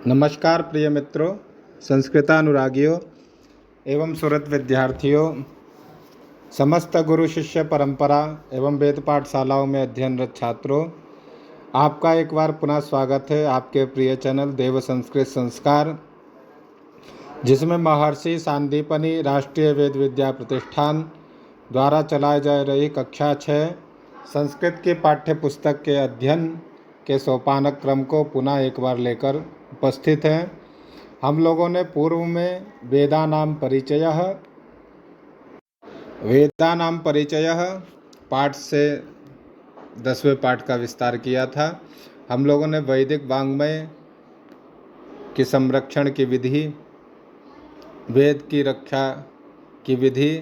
नमस्कार प्रिय मित्रों, संस्कृतानुरागियों एवं सुरत विद्यार्थियों, समस्त गुरु शिष्य परंपरा एवं वेद पाठशालाओं में अध्ययनरत छात्रों, आपका एक बार पुनः स्वागत है आपके प्रिय चैनल देव संस्कृत संस्कार, जिसमें महर्षि सांदीपनि राष्ट्रीय वेद विद्या प्रतिष्ठान द्वारा चलाई जा रही कक्षा 6 संस्कृत की पाठ्य पुस्तक के अध्ययन के सोपानक क्रम को पुनः एक बार लेकर उपस्थित हैं। हम लोगों ने पूर्व में वेदानाम परिचय पाठ से 10वें पाठ का विस्तार किया था। हम लोगों ने वैदिक वाङ्मय की संरक्षण की विधि, वेद की रक्षा की विधि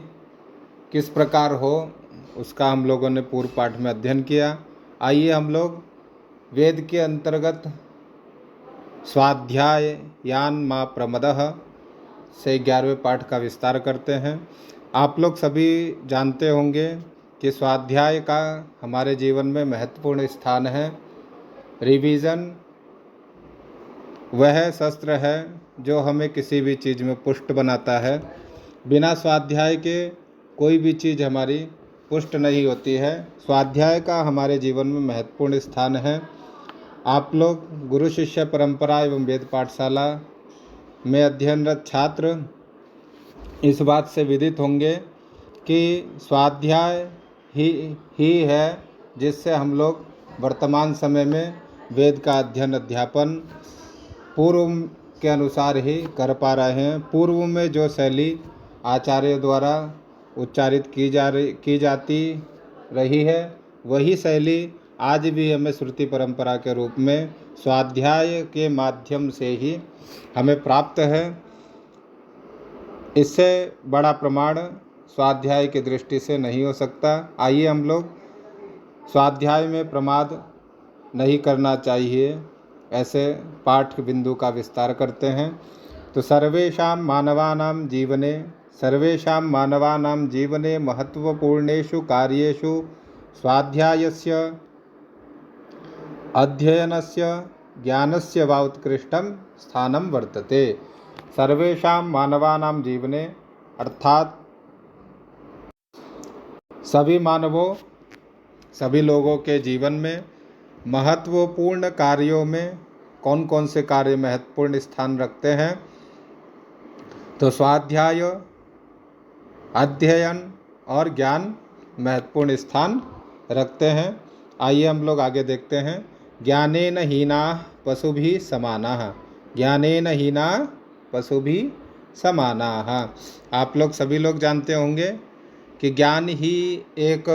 किस प्रकार हो, उसका हम लोगों ने पूर्व पाठ में अध्ययन किया। आइए हम लोग वेद के अंतर्गत स्वाध्यायान मा प्रमदः से 11वें पाठ का विस्तार करते हैं। आप लोग सभी जानते होंगे कि स्वाध्याय का हमारे जीवन में महत्वपूर्ण स्थान है। रिवीजन वह शस्त्र है जो हमें किसी भी चीज़ में पुष्ट बनाता है। बिना स्वाध्याय के कोई भी चीज़ हमारी पुष्ट नहीं होती है। स्वाध्याय का हमारे जीवन में महत्वपूर्ण स्थान है। आप लोग गुरु शिष्य परंपरा एवं वेद पाठशाला में अध्ययनरत छात्र इस बात से विदित होंगे कि स्वाध्याय ही है जिससे हम लोग वर्तमान समय में वेद का अध्ययन अध्यापन पूर्व के अनुसार ही कर पा रहे हैं। पूर्व में जो शैली आचार्य द्वारा उच्चारित की जाती रही है, वही शैली आज भी हमें श्रुति परंपरा के रूप में स्वाध्याय के माध्यम से ही हमें प्राप्त है। इससे बड़ा प्रमाण स्वाध्याय की दृष्टि से नहीं हो सकता। आइए हम लोग स्वाध्याय में प्रमाद नहीं करना चाहिए ऐसे पाठ बिंदु का विस्तार करते हैं। तो सर्वेषां मानवानां जीवने महत्वपूर्णेषु कार्येषु स्वाध्यायस्य अध्ययनस्य ज्ञानस्य वा उत्कृष्टं स्थानं वर्तते। सर्वेषां मानवानां जीवने अर्थात सभी मानवों, सभी लोगों के जीवन में महत्वपूर्ण कार्यों में कौन कौन से कार्य महत्वपूर्ण स्थान रखते हैं? तो स्वाध्याय, अध्ययन और ज्ञान महत्वपूर्ण स्थान रखते हैं। आइए हम लोग आगे देखते हैं। ज्ञानेन हीनाः पशुभिः समानाः। ज्ञानेन हीनाः पशुभिः समानाः। आप लोग सभी लोग जानते होंगे कि ज्ञान ही एक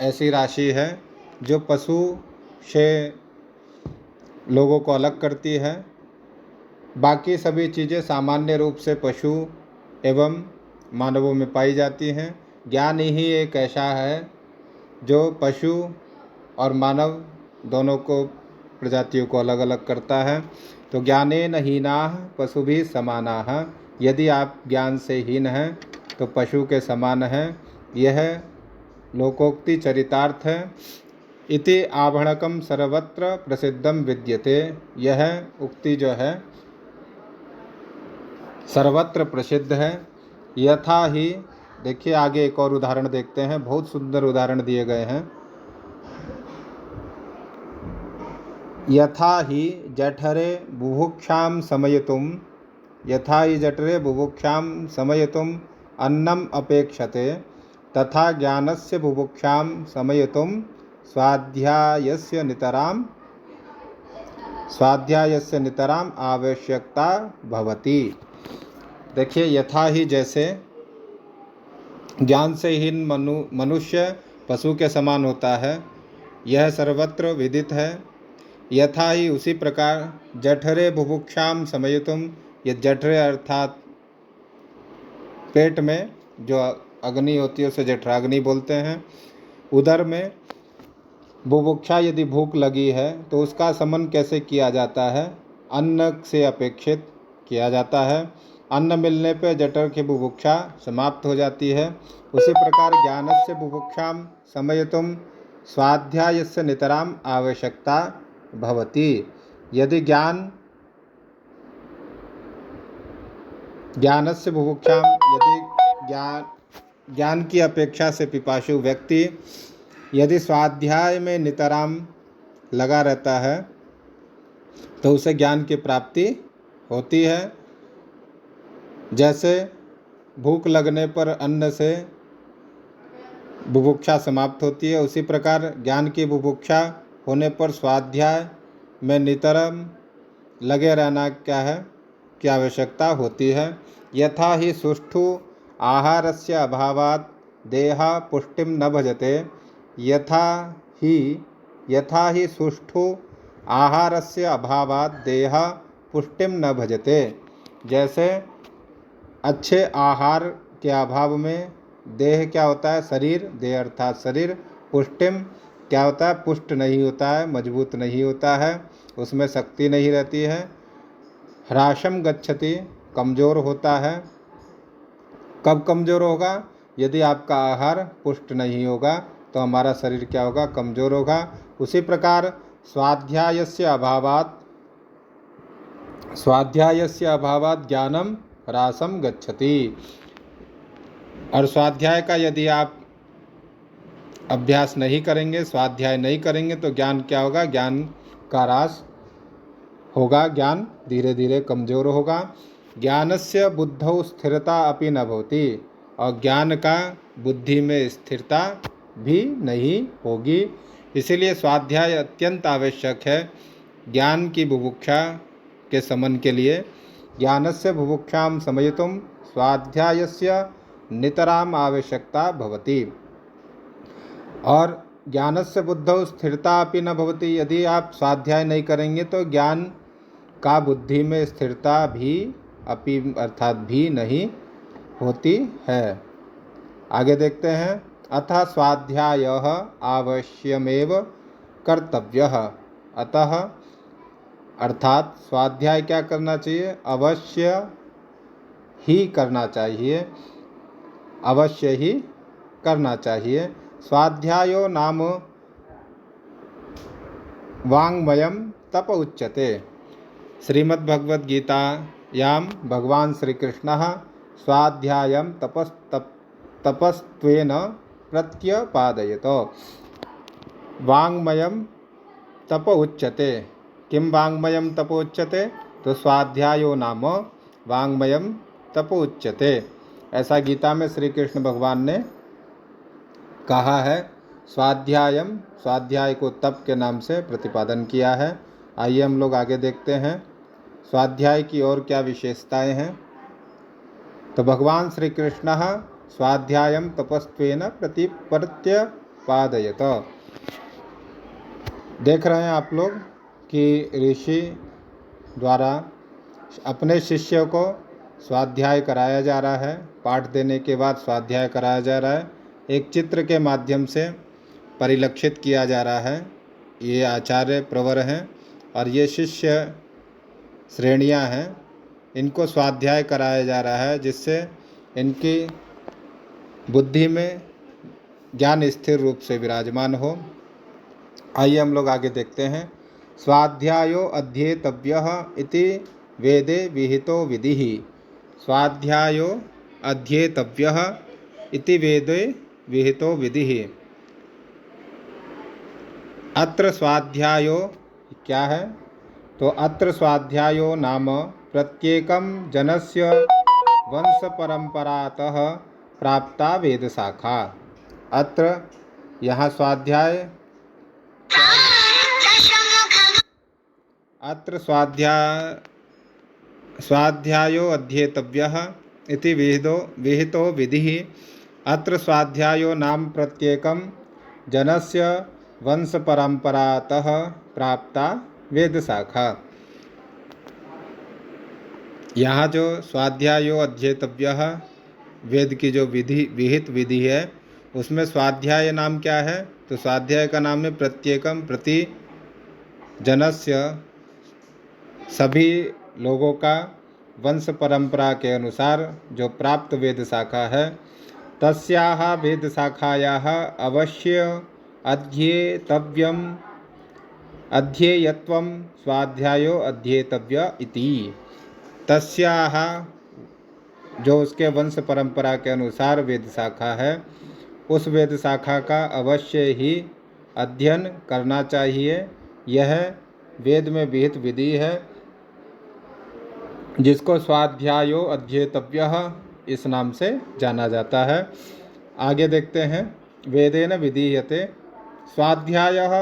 ऐसी राशि है जो पशु से लोगों को अलग करती है। बाकी सभी चीज़ें सामान्य रूप से पशु एवं मानवों में पाई जाती हैं। ज्ञान ही एक ऐसा है जो पशु और मानव दोनों को, प्रजातियों को अलग अलग करता है। तो ज्ञानेन हीनाः पशुभिः समानाः। यदि आप ज्ञान से हीन हैं तो पशु के समान हैं। यह लोकोक्ति चरितार्थ है। इति आभणकम सर्वत्र प्रसिद्धम विद्यते। यह उक्ति जो है सर्वत्र प्रसिद्ध है। यथा ही, देखिए आगे एक और उदाहरण देखते हैं। बहुत सुंदर उदाहरण दिए गए हैं। यथा ही जठरे बुभुक्षां शमयितुम् अन्नम अपेक्षते, तथा ज्ञानस्य बुभुक्षां शमयितुं स्वाध्यायस्य नितराम आवश्यकता भवति। देखिए, यथा ही जैसे ज्ञान से हीन मनुष्य पशु के समान होता है, यह सर्वत्र विदित है। यथा ही उसी प्रकार जठरे बुभुक्षां शमयितुम्, ये जठरे अर्थात पेट में जो अग्नि होती है उसे जठराग्नि बोलते हैं। उदर में बुभुक्षा, यदि भूख लगी है तो उसका शमन कैसे किया जाता है? अन्न से अपेक्षित किया जाता है। अन्न मिलने पर जठर की बुभुक्षा समाप्त हो जाती है। उसी प्रकार ज्ञानस्य बुभुक्षां शमयितुं स्वाध्यायस्य नितराम आवश्यकता भवति। यदि ज्ञान ज्ञानस्य बुभुक्षां, यदि ज्ञान की अपेक्षा से पिपासु व्यक्ति यदि स्वाध्याय में नितराम लगा रहता है तो उसे ज्ञान की प्राप्ति होती है। जैसे भूख लगने पर अन्न से बुभुक्षा समाप्त होती है, उसी प्रकार ज्ञान की बुभुक्षा होने पर स्वाध्याय में नितराम लगे रहना क्या है, की आवश्यकता होती है। यथा ही सुष्ठु आहारस्य अभावात् देहा पुष्टिं न भजते, यथा ही सुष्ठु आहारस्य अभावात् देहा पुष्टिं न भजते। जैसे अच्छे आहार के अभाव में देह क्या होता है, शरीर, देह अर्थात शरीर, पुष्टिम क्या होता है, पुष्ट नहीं होता है, मजबूत नहीं होता है, उसमें शक्ति नहीं रहती है। ह्रासम गच्छति, कमज़ोर होता है। कब कमज़ोर होगा? यदि आपका आहार पुष्ट नहीं होगा तो हमारा शरीर क्या होगा, कमज़ोर होगा। उसी प्रकार स्वाध्यायस्य अभावात् ज्ञानम ह्रासम गच्छति। और स्वाध्याय का यदि आप अभ्यास नहीं करेंगे, स्वाध्याय नहीं करेंगे तो ज्ञान क्या होगा, ज्ञान का ह्रास होगा, ज्ञान धीरे धीरे कमज़ोर होगा। ज्ञानस्य बुद्धौ स्थिरता अपि न भवति, और ज्ञान का बुद्धि में स्थिरता भी नहीं होगी। इसीलिए स्वाध्याय अत्यंत आवश्यक है ज्ञान की बुभुक्षा के शमन के लिए। ज्ञानस्य बुभुक्षां शमयितुं स्वाध्यायस्य नितराम आवश्यकता भवति। और ज्ञानस्य बुद्धौ स्थिरता अपि न भवति, यदि आप स्वाध्याय नहीं करेंगे तो ज्ञान का बुद्धि में स्थिरता भी अपि अर्थात भी नहीं होती है। आगे देखते हैं। अतः स्वाध्यायः आवश्यमेव कर्तव्यः। अतः अर्थात स्वाध्याय क्या करना चाहिए, अवश्य ही करना चाहिए, अवश्य ही करना चाहिए। स्वाध्यायो नाम वाङ्मयं तप उच्यते। श्रीमद्भगवद्गीतायां भगवान श्री कृष्णः स्वाध्यायं तपस्त्वेन प्रत्यपादयत्। वाङ्मयं तप उच्यते। किं वाङ्मयं तप उच्यते? तो स्वाध्यायो नाम वाङ्मयं तप उच्यते। ऐसा गीता में श्री कृष्ण भगवान ने कहा है। स्वाध्याय को तप के नाम से प्रतिपादन किया है। आइए हम लोग आगे देखते हैं स्वाध्याय की और क्या विशेषताएं हैं। तो भगवान श्री कृष्ण स्वाध्यायं तपस्त्वेन प्रत्यपादयत। देख रहे हैं आप लोग कि ऋषि द्वारा अपने शिष्य को स्वाध्याय कराया जा रहा है। पाठ देने के बाद स्वाध्याय कराया जा रहा है, एक चित्र के माध्यम से परिलक्षित किया जा रहा है। ये आचार्य प्रवर हैं और ये शिष्य श्रेणियां हैं, इनको स्वाध्याय कराया जा रहा है जिससे इनकी बुद्धि में ज्ञान स्थिर रूप से विराजमान हो। आइए हम लोग आगे देखते हैं। स्वाध्यायो अध्येतव्यः इति वेदे विहितो विधिः। स्वाध्यायो अध्येतव्यः इति वेदे विहितो विधिः। अत्र स्वाध्यायो क्या है? तो अत्र स्वाध्यायो नाम प्रत्येकं जनस्य वंशपरंपरातः प्राप्ता वेदशाखा। अत्र यहाँ अत्र स्वाध्यायो अध्येतव्यः इति विहितो विधिः। अत्र स्वाध्यायो नाम प्रत्येकं जनस्य वंशपरंपरातः प्राप्ता वेदशाखा। यहाँ जो स्वाध्यायो अध्येतव्यः वेद की जो विहित विधि है उसमें स्वाध्याय नाम क्या है? तो स्वाध्याय का नाम है प्रत्येकम, प्रति जनस्य, सभी लोगों का वंश परंपरा के अनुसार जो प्राप्त वेद शाखा है, तस्याः वेद शाखायाः अवश्य अध्येयत्वं स्वाध्यायो अध्येतव्य इति। तस्याः जो उसके वंश परंपरा के अनुसार वेद शाखा है, उस वेद शाखा का अवश्य ही अध्ययन करना चाहिए। यह वेद में विहित विधि है जिसको स्वाध्यायो अध्येतव्यः इस नाम से जाना जाता है। आगे देखते हैं, वेदेन विधीयते स्वाध्यायः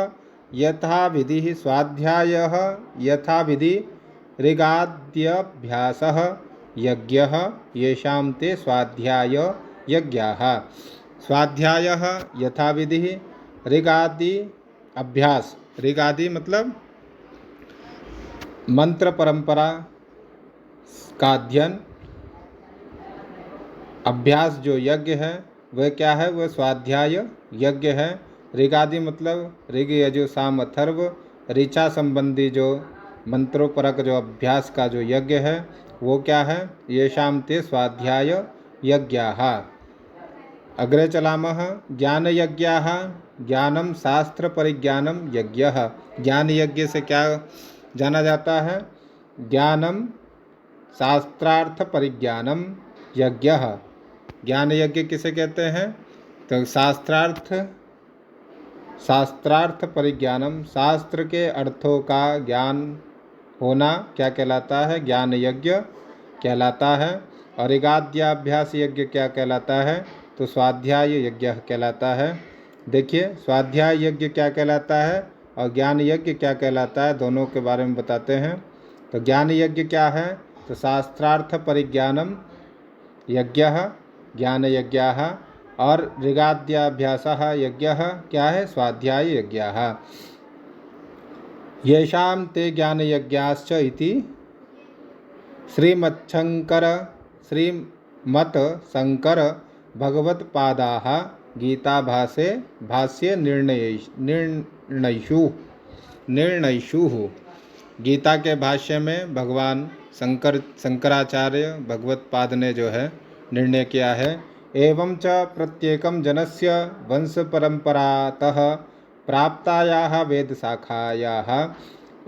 यथा विधि, स्वाध्यायः यथा विधि ऋगाद्यभ्यासः यज्ञः येषां ते स्वाध्याय यज्ञाः। स्वाध्यायः यथा विधि ऋगादि अभ्यास, ऋगादि मतलब मंत्र परंपरा का अध्ययन, अभ्यास जो यज्ञ है वह क्या है, वह स्वाध्याय यज्ञ है। ऋगादि मतलब ऋग यजु साम अथर्व, ऋचा संबंधी जो मंत्रोपरक जो अभ्यास का जो यज्ञ है वो क्या है, येषां ते स्वाध्याय यज्ञाः। अग्रे चलामः, ज्ञान यज्ञाः ज्ञानम शास्त्र परिज्ञानम यज्ञः। ज्ञान यज्ञ से क्या जाना जाता है, ज्ञानम शास्त्रार्थ परिज्ञानम यज्ञः। ज्ञान यज्ञ किसे कहते हैं, तो शास्त्रार्थ परिज्ञानम, शास्त्र के अर्थों का ज्ञान होना क्या कहलाता है, ज्ञान यज्ञ कहलाता है। और ऋगाद्याभ्यास यज्ञ क्या कहलाता है, तो स्वाध्याय यज्ञ कहलाता है। देखिए, स्वाध्याय यज्ञ क्या कहलाता है और ज्ञान यज्ञ क्या कहलाता है, दोनों के बारे में बताते हैं। तो ज्ञान यज्ञ क्या है, तो शास्त्रार्थ परिज्ञानम यज्ञः ज्ञान यज्ञाः, और ऋगाद्याभ्यासः यज्ञः क्या है, स्वाध्याय यज्ञाः। येषां ते ज्ञान यज्ञाश्च इति श्रीमत् शंकर भगवत्पादाः गीताभासे भाष्ये निर्णयिषु। गीता के भाष्य में भगवान शंकराचार्य भगवत्पाद ने जो है निर्णय किया है, एवं च प्रत्येकं जनस्य वंश परंपरातः प्राप्तायाः वेद शाखायाः।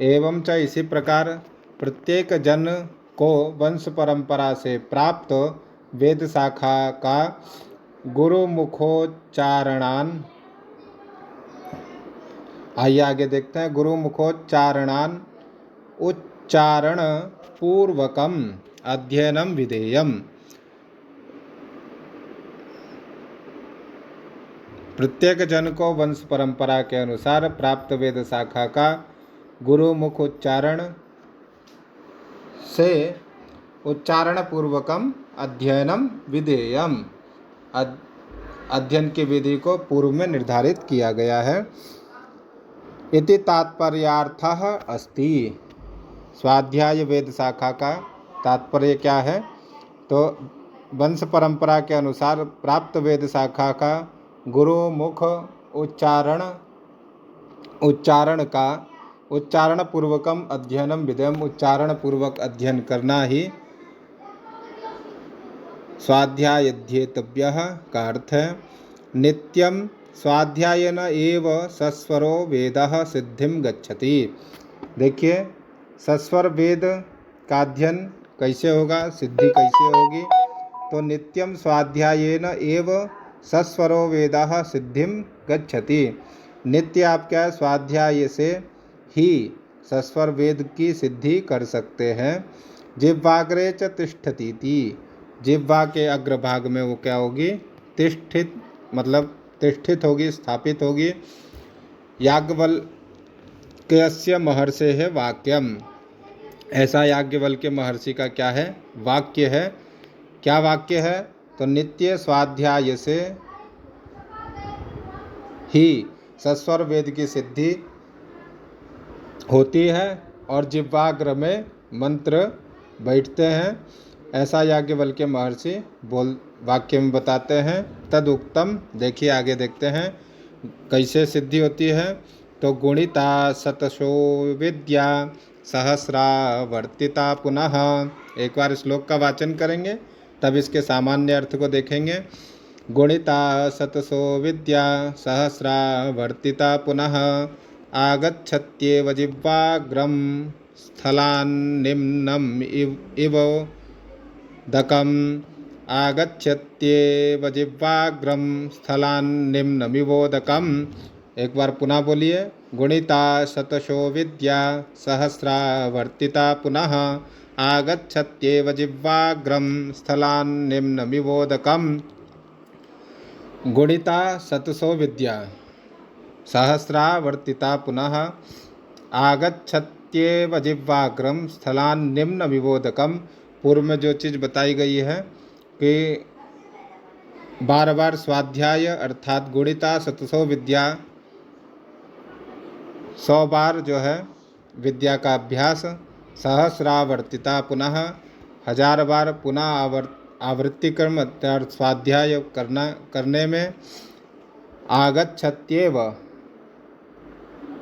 एवं च इसी प्रकार प्रत्येक जन को वंश परंपरा से प्राप्त वेद शाखा का गुरुमुखोच्चारणान, आइए आगे देखते हैं, गुरुमुखोच्चारणान उच्चारण पूर्वकम अध्ययनम विधेयम। प्रत्येक जन को वंश परंपरा के अनुसार प्राप्त वेद शाखा का गुरुमुख उच्चारण से उच्चारण पूर्वकम अध्ययनम विधेयम, अध्ययन की विधि को पूर्व में निर्धारित किया गया है। इति तात्पर्यार्थः अस्ति। स्वाध्याय वेद शाखा का तात्पर्य क्या है, तो वंश परंपरा के अनुसार प्राप्त वेद शाखा का गुरुमुख उच्चारण का उच्चारण पूर्वकम अध्ययनम विधेयम, उच्चारण पूर्वक अध्ययन करना ही स्वाध्यायध्येतव्यः का अर्थ है। नित्यम स्वाध्यायन एव सस्वरो वेदः सिद्धिम गच्छति। देखिए, सस्वर वेद का अध्ययन कैसे होगा, सिद्धि कैसे होगी, तो नित्यम स्वाध्यायेन एव सस्वरो वेदः सिद्धिम गच्छति। नित्य आप क्या स्वाध्याय से ही सस्वर वेद की सिद्धि कर सकते हैं। जिह्वाग्रे च तिष्ठतीति, जिह्वा के अग्रभाग में वो क्या होगी, तिष्ठित, मतलब तिष्ठित होगी, स्थापित होगी। याज्ञवल्क्यस्य महर्षे है वाक्यम, ऐसा याज्ञवल्क्य महर्षि का क्या है, वाक्य है। क्या वाक्य है, तो नित्य स्वाध्याय से ही सस्वर वेद की सिद्धि होती है और जिह्वाग्र में मंत्र बैठते हैं, ऐसा याज्ञवल्क्य महर्षि वाक्य में बताते हैं। तदुक्तम, देखिए आगे देखते हैं कैसे सिद्धि होती है। तो गुणिता शतशो विद्या सहस्रावर्तिता पुनः, एक बार श्लोक का वाचन करेंगे तब इसके सामान्य अर्थ को देखेंगे। गुणिता शतशो विद्या सहस्रावर्तिता पुनः आगच्छत्येव जिह्वाग्रम स्थलान्निम्नम इव दकम आगच्छत्येव जिह्वाग्रम स्थलान्निम्नमिवोदकम्। एक बार पुनः बोलिए। गुणिता शतशो विद्या सहस्रावर्तिता पुनः आगच्छत्येव जिह्वाग्रम स्थलान्निम्नमिवोदकम्। गुणिता शतशो विद्या सहस्रावर्तिता पुनः आगच्छत्येव जिह्वाग्रम स्थलान्निम्न विबोधकम। पूर्व में जो चीज़ बताई गई है कि बार बार स्वाध्याय अर्थात गुणिता शतशो विद्या, 100 बार जो है विद्या का अभ्यास, सहस्रावर्तिता पुनः 1000 बार पुनः आवृत्ति क्रम अर्थात स्वाध्याय करने में, आगच्छत्येव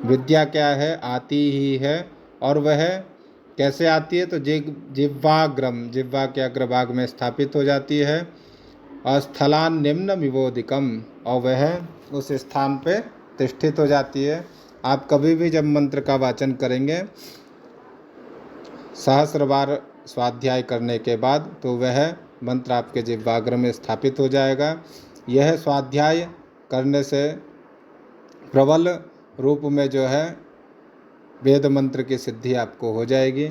विद्या क्या है, आती ही है। और वह कैसे आती है, तो जिह्वाग्रम, जिह्वा के अग्रभाग में स्थापित हो जाती है। और स्थलान निम्न विबोधिकम, और वह उस स्थान पे तिष्ठित हो जाती है। आप कभी भी जब मंत्र का वाचन करेंगे 1000 बार स्वाध्याय करने के बाद, तो वह मंत्र आपके जिह्वाग्र में स्थापित हो जाएगा। यह स्वाध्याय करने से प्रबल रूप में जो है वेद मंत्र की सिद्धि आपको हो जाएगी।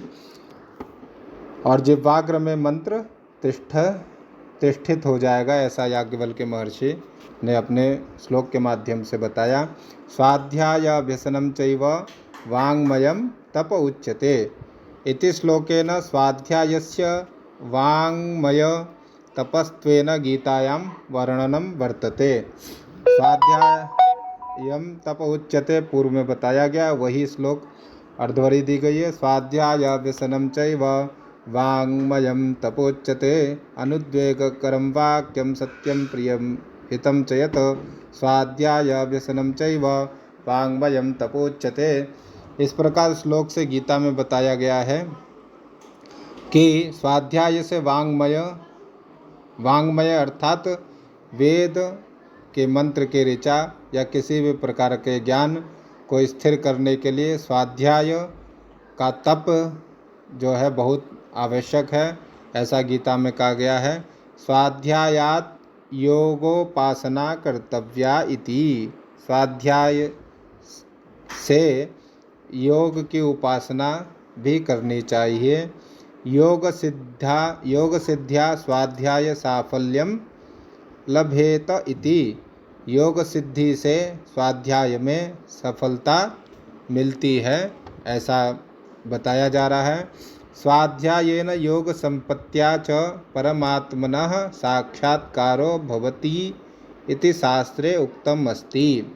और जिह्वाग्र में मंत्र तिष्ठित हो जाएगा, ऐसा याज्ञवल्क्य महर्षि ने अपने श्लोक के माध्यम से बताया। स्वाध्यायाभ्यसनं चैव वाङ्मयं तप उच्यते इति श्लोकेन स्वाध्यायस्य वाङ्मय तपस्त्वेन गीतायां वर्णनं वर्तते। स्वाध्यायम तप उच्यते पूर्व में बताया गया, वही श्लोक अर्धवरी दी गई है। स्वाध्यायाभ्यसनं चैव वाङ्मयं तपोच्यते अनुद्वेगकरं वाक्यं सत्यं प्रियं हितं च यत् स्वाध्यायाभ्यसनं चैव वाङ्मयं तपोच्यते। इस प्रकार श्लोक से गीता में बताया गया है कि स्वाध्याय से वाङ्मय अर्थात वेद के मंत्र के ऋचा या किसी भी प्रकार के ज्ञान को स्थिर करने के लिए स्वाध्याय का तप जो है बहुत आवश्यक है, ऐसा गीता में कहा गया है। स्वाध्यायात योगोपासना कर्तव्या इति, स्वाध्याय से योग की उपासना भी करनी चाहिए। योग सिद्ध्या स्वाध्याय साफल्यम लभेत इति, योग सिद्धि से स्वाध्याय में सफलता मिलती है, ऐसा बताया जा रहा है। स्वाध्यायेन योग संपत्त्या च परमात्मनः साक्षात्कारो भवति इति शास्त्रे उक्तम अस्ति।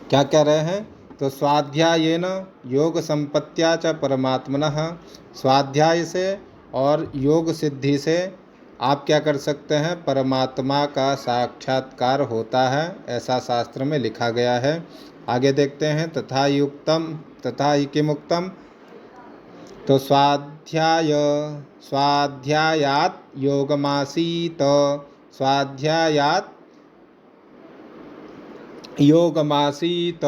क्या कह रहे हैं, तो स्वाध्यायेन योग संपत्त्या च परमात्मनः, स्वाध्याय से और योग सिद्धि से आप क्या कर सकते हैं, परमात्मा का साक्षात्कार होता है, ऐसा शास्त्र में लिखा गया है। आगे देखते हैं। तथा ही किमुक्तम, तो स्वाध्यायात योगमासीत, स्वाध्यायात योगमासीत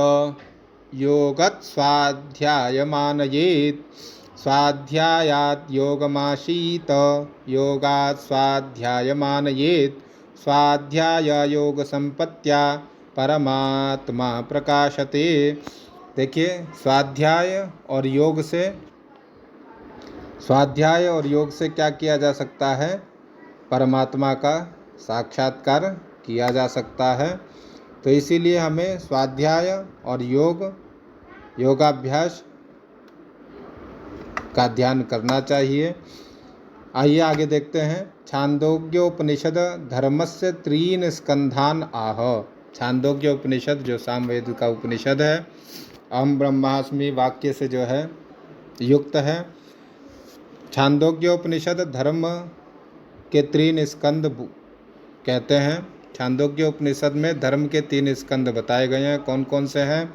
योगत स्वाध्यायमानयेत, स्वाध्यायात योगमासीत योगात स्वाध्यायमानयेत, स्वाध्याय योग संपत्त्या परमात्मा प्रकाशते। देखिए, स्वाध्याय और योग से क्या किया जा सकता है, परमात्मा का साक्षात्कार किया जा सकता है। तो इसीलिए हमें स्वाध्याय और योगाभ्यास का ध्यान करना चाहिए। आइए आगे देखते हैं। छांदोग्योपनिषद धर्मस्य 3 स्कंधान आह। छांदोग्य उपनिषद जो सामवेद का उपनिषद है, अहम ब्रह्मास्मि वाक्य से जो है युक्त है। छांदोग्य उपनिषद धर्म के 3 स्कंद कहते हैं। छांदोग्य उपनिषद में धर्म के 3 स्कंद बताए गए हैं। कौन कौन से हैं,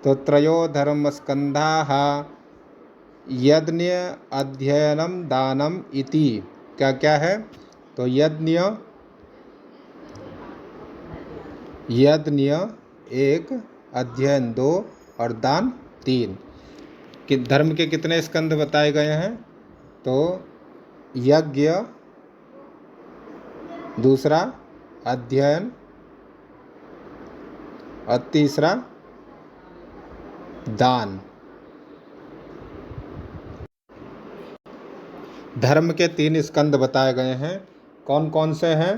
तो त्रयो धर्म स्कंधाः यज्ञ अध्ययनम दानम इति। क्या क्या है, तो यज्ञ 1, अध्ययन 2 और दान 3। कि धर्म के कितने स्कंद बताए गए हैं, तो यज्ञ दूसरा अध्ययन और तीसरा दान। धर्म के 3 स्कंद बताए गए हैं। कौन कौन से हैं?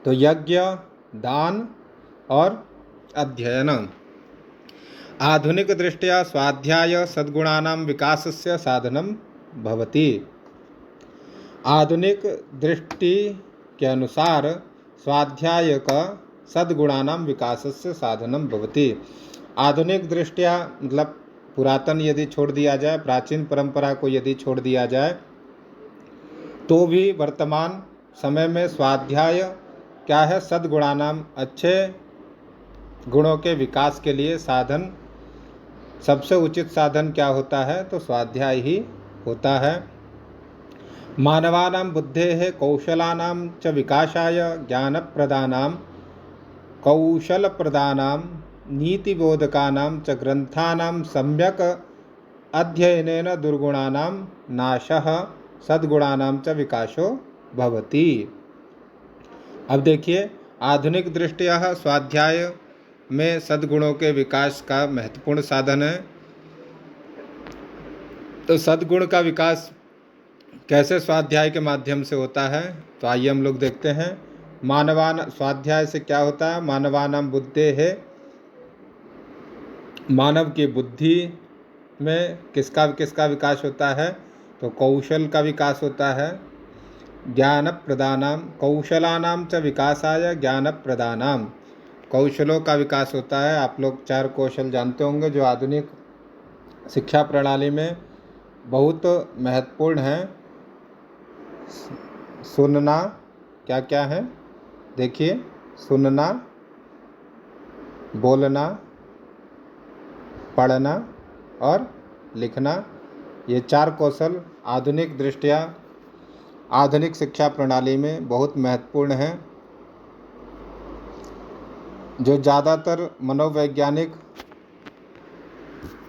तो यज्ञ, दान और अध्ययन। आधुनिक दृष्टया स्वाध्याय सद्गुणानां विकासस्य साधनं भवति। आधुनिक दृष्टि के अनुसार स्वाध्याय का सद्गुणानां विकासस्य साधनं भवति। आधुनिक दृष्टिया मतलब पुरातन यदि छोड़ दिया जाए, प्राचीन परंपरा को यदि छोड़ दिया जाए, तो भी वर्तमान समय में स्वाध्याय क्या है? सद्गुणानाम, अच्छे गुणों के विकास के लिए साधन, सबसे उचित साधन क्या होता है? तो स्वाध्याय ही होता है। मानवानां बुद्धेः कौशलानां च विकासाय ज्ञानप्रदानां कौशलप्रदानां नीतिबोधकानां च ग्रंथानां सम्यक अध्ययनेन दुर्गुणानां नाशः सद्गुणानां च विकासो भवति। अब देखिए, आधुनिक दृष्टिया स्वाध्याय में सद्गुणों के विकास का महत्वपूर्ण साधन है। तो सद्गुण का विकास कैसे स्वाध्याय के माध्यम से होता है? तो आइए हम लोग देखते हैं। मानवान स्वाध्याय से क्या होता है? मानवानाम बुद्धे है, मानव की बुद्धि में किसका किसका विकास होता है? तो कौशल का विकास होता है। ज्ञान प्रदानाम कौशलानाम च विकासाय ज्ञान प्रदानाम, कौशलों का विकास होता है। आप लोग 4 कौशल जानते होंगे जो आधुनिक शिक्षा प्रणाली में बहुत महत्वपूर्ण हैं। सुनना, क्या क्या है? देखिए, सुनना, बोलना, पढ़ना और लिखना, ये 4 कौशल आधुनिक दृष्टिया आधुनिक शिक्षा प्रणाली में बहुत महत्वपूर्ण हैं, जो ज़्यादातर मनोवैज्ञानिक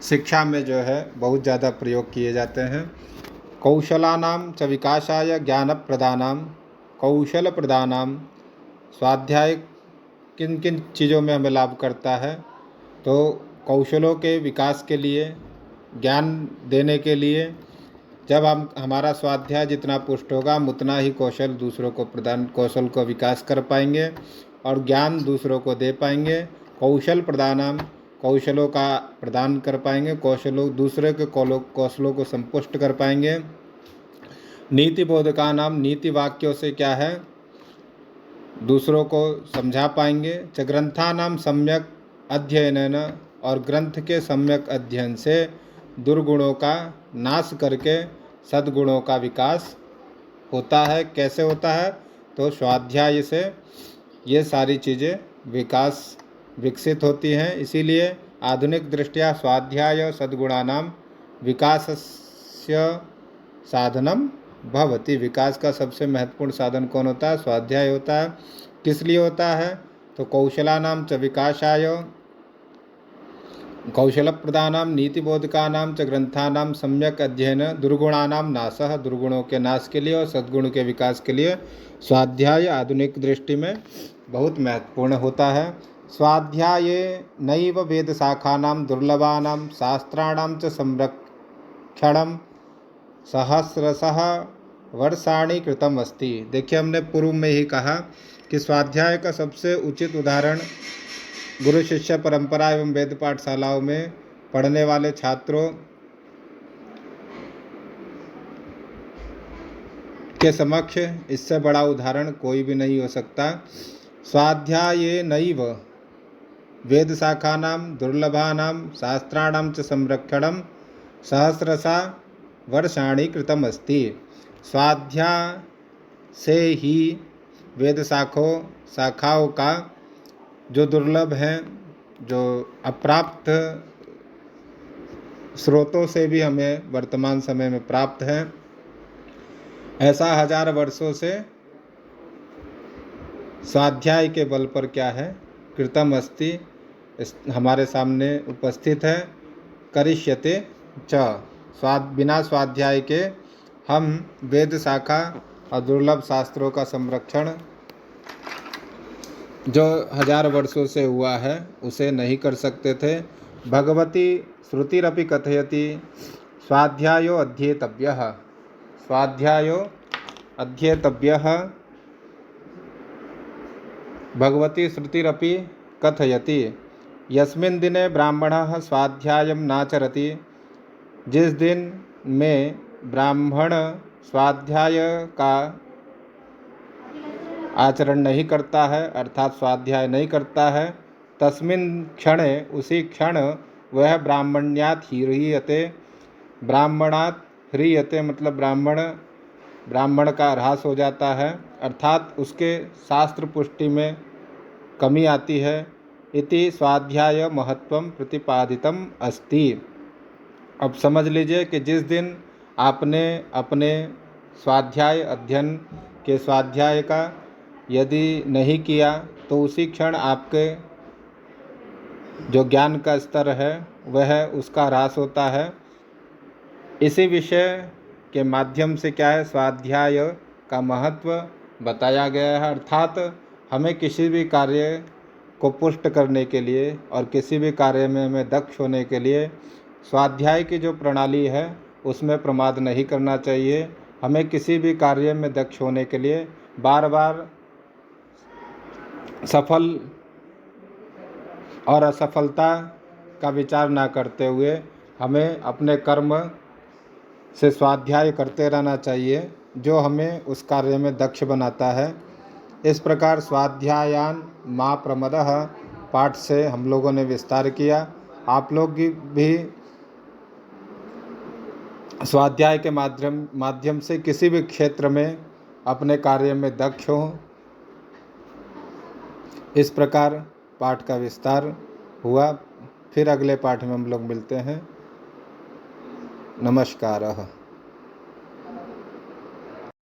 शिक्षा में जो है बहुत ज़्यादा प्रयोग किए जाते हैं। कौशलानाम च विकासाय ज्ञान प्रदानाम, कौशल प्रदानाम, स्वाध्याय किन किन चीज़ों में हमें लाभ करता है? तो कौशलों के विकास के लिए, ज्ञान देने के लिए, जब हम हमारा स्वाध्याय जितना पुष्ट होगा हम उतना ही कौशल दूसरों को प्रदान, कौशल को विकास कर पाएंगे और ज्ञान दूसरों को दे पाएंगे। कौशल प्रदानाम, कौशलों का प्रदान कर पाएंगे, कौशलों दूसरे के कौशलों को संपुष्ट कर पाएंगे। नीति बोधका नाम, नीति वाक्यों से क्या है? दूसरों को समझा पाएंगे। च ग्रंथानाम सम्यक अध्ययन, और ग्रंथ के सम्यक अध्ययन से दुर्गुणों का नाश करके सद्गुणों का विकास होता है। कैसे होता है? तो स्वाध्याय से ये सारी चीज़ें विकसित होती हैं। इसीलिए आधुनिक दृष्टिया स्वाध्याय सद्गुणानाम विकासस्य साधनम भवति। विकास का सबसे महत्वपूर्ण साधन कौन होता है? स्वाध्याय होता है। किस लिए होता है? तो कौशलानाम च विकासाय, कौशल प्रदानाम नीतिबोधकानाम च ग्रंथानाम सम्यक अध्ययन दुर्गुणानाम नाशः, दुर्गुणों के नाश के लिए और सद्गुण के विकास के लिए स्वाध्याय आधुनिक दृष्टि में बहुत महत्वपूर्ण होता है। स्वाध्याये नैव वेद शाखानां दुर्लभानां शास्त्राणां च संरक्षणं सहस्रशः वर्षाणि कृतम अस्ति। देखिए, हमने पूर्व में ही कहा कि स्वाध्याय का सबसे उचित उदाहरण गुरु शिष्य परंपरा एवं वेद पाठशालाओं में पढ़ने वाले छात्रों के समक्ष इससे बड़ा उदाहरण कोई भी नहीं हो सकता। स्वाध्याये नैव वेद शाखानां दुर्लभानां शास्त्राणां च संरक्षणं सहस्रशः वर्षाणि कृतम अस्ति। स्वाध्याय से ही वेद शाखाओं का जो दुर्लभ हैं, जो अप्राप्त स्रोतों से भी हमें वर्तमान समय में प्राप्त है, ऐसा 1000 वर्षों से स्वाध्याय के बल पर क्या है? कृतम अस्ति, हमारे सामने उपस्थित है। करिष्यते च, बिना स्वाध्याय के हम वेद शाखा और दुर्लभ शास्त्रों का संरक्षण जो 1000 वर्षों से हुआ है उसे नहीं कर सकते थे। भगवती श्रुतिरपि कथयति स्वाध्यायो अध्येतव्यः, स्वाध्यायो अध्येतव्यः। भगवती श्रुतिरपि कथयति यस्मिन् दिने ब्राह्मणः स्वाध्यायं नाचरति, जिस दिन में ब्राह्मण स्वाध्याय का आचरण नहीं करता है अर्थात स्वाध्याय नहीं करता है, तस्मिन् क्षणे उसी क्षण वह ब्राह्मण्यात् ह्रियते, ब्राह्मणात् ह्रियते मतलब ब्राह्मण का ह्रास हो जाता है अर्थात उसके शास्त्र पुष्टि में कमी आती है। इति स्वाध्याय महत्वम प्रतिपादितम अस्ति। अब समझ लीजिए कि जिस दिन आपने अपने स्वाध्याय अध्ययन के स्वाध्याय का यदि नहीं किया तो उसी क्षण आपके जो ज्ञान का स्तर है वह उसका ह्रास होता है। इसी विषय के माध्यम से क्या है, स्वाध्याय का महत्व बताया गया है। अर्थात हमें किसी भी कार्य को पुष्ट करने के लिए और किसी भी कार्य में हमें दक्ष होने के लिए स्वाध्याय की जो प्रणाली है उसमें प्रमाद नहीं करना चाहिए। हमें किसी भी कार्य में दक्ष होने के लिए बार बार सफल और असफलता का विचार ना करते हुए हमें अपने कर्म से स्वाध्याय करते रहना चाहिए जो हमें उस कार्य में दक्ष बनाता है। इस प्रकार स्वाध्यायान मा प्रमदः पाठ से हम लोगों ने विस्तार किया। आप लोग भी स्वाध्याय के माध्यम से किसी भी क्षेत्र में अपने कार्य में दक्ष हों। इस प्रकार पाठ का विस्तार हुआ। फिर अगले पाठ में हम लोग मिलते हैं। नमस्कार।